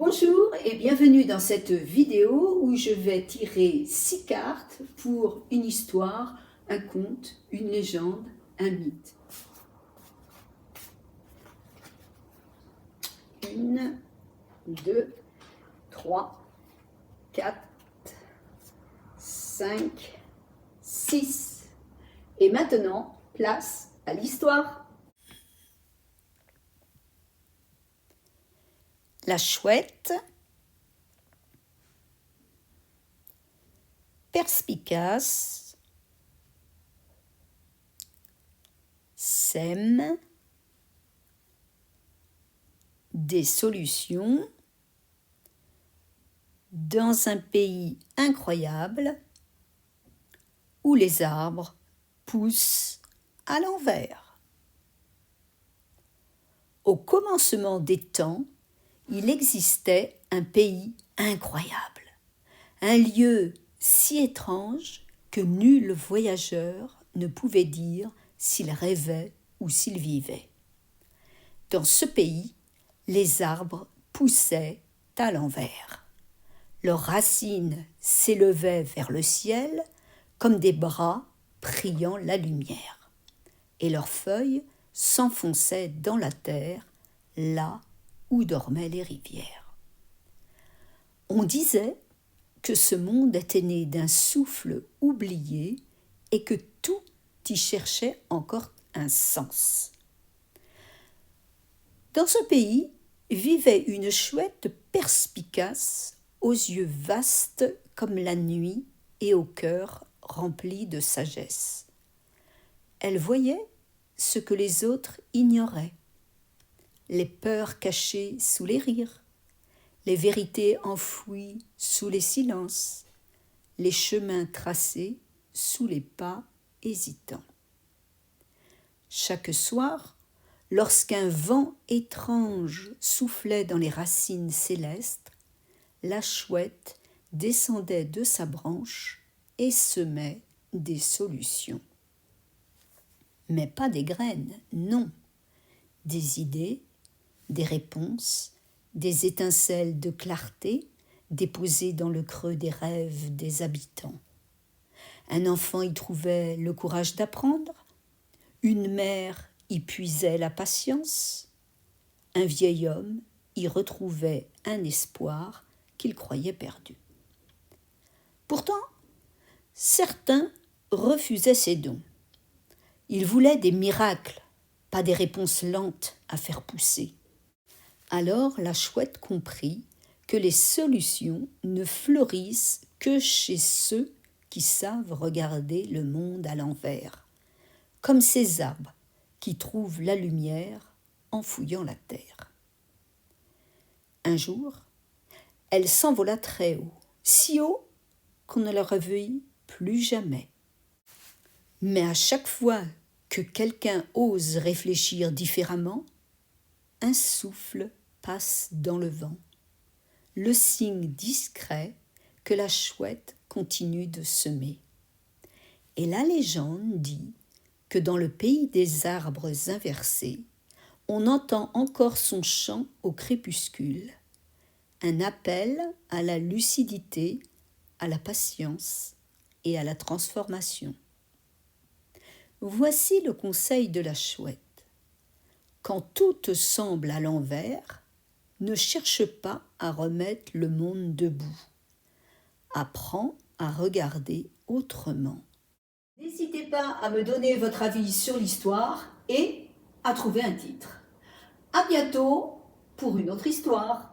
Bonjour et bienvenue dans cette vidéo où je vais tirer 6 cartes pour une histoire, un conte, une légende, un mythe. 1, 2, 3, 4, 5, 6. Et maintenant, place à l'histoire. La chouette, perspicace, sème des solutions dans un pays incroyable où les arbres poussent à l'envers. Au commencement des temps, il existait un pays incroyable, un lieu si étrange que nul voyageur ne pouvait dire s'il rêvait ou s'il vivait. Dans ce pays, les arbres poussaient à l'envers. Leurs racines s'élevaient vers le ciel comme des bras priant la lumière, et leurs feuilles s'enfonçaient dans la terre, là où dormaient les rivières. On disait que ce monde était né d'un souffle oublié et que tout y cherchait encore un sens. Dans ce pays vivait une chouette perspicace, aux yeux vastes comme la nuit et au cœur rempli de sagesse. Elle voyait ce que les autres ignoraient, les peurs cachées sous les rires, les vérités enfouies sous les silences, les chemins tracés sous les pas hésitants. Chaque soir, lorsqu'un vent étrange soufflait dans les racines célestes, la chouette descendait de sa branche et semait des solutions. Mais pas des graines, non, des idées, des réponses, des étincelles de clarté déposées dans le creux des rêves des habitants. Un enfant y trouvait le courage d'apprendre, une mère y puisait la patience, un vieil homme y retrouvait un espoir qu'il croyait perdu. Pourtant, certains refusaient ces dons. Ils voulaient des miracles, pas des réponses lentes à faire pousser. Alors la chouette comprit que les solutions ne fleurissent que chez ceux qui savent regarder le monde à l'envers, comme ces arbres qui trouvent la lumière en fouillant la terre. Un jour, elle s'envola très haut, si haut qu'on ne la revit plus jamais. Mais à chaque fois que quelqu'un ose réfléchir différemment, un souffle passe dans le vent, le signe discret que la chouette continue de semer. Et la légende dit que dans le pays des arbres inversés, on entend encore son chant au crépuscule, un appel à la lucidité, à la patience et à la transformation. Voici le conseil de la chouette. Quand tout te semble à l'envers, ne cherche pas à remettre le monde debout. Apprends à regarder autrement. N'hésitez pas à me donner votre avis sur l'histoire et à trouver un titre. À bientôt pour une autre histoire.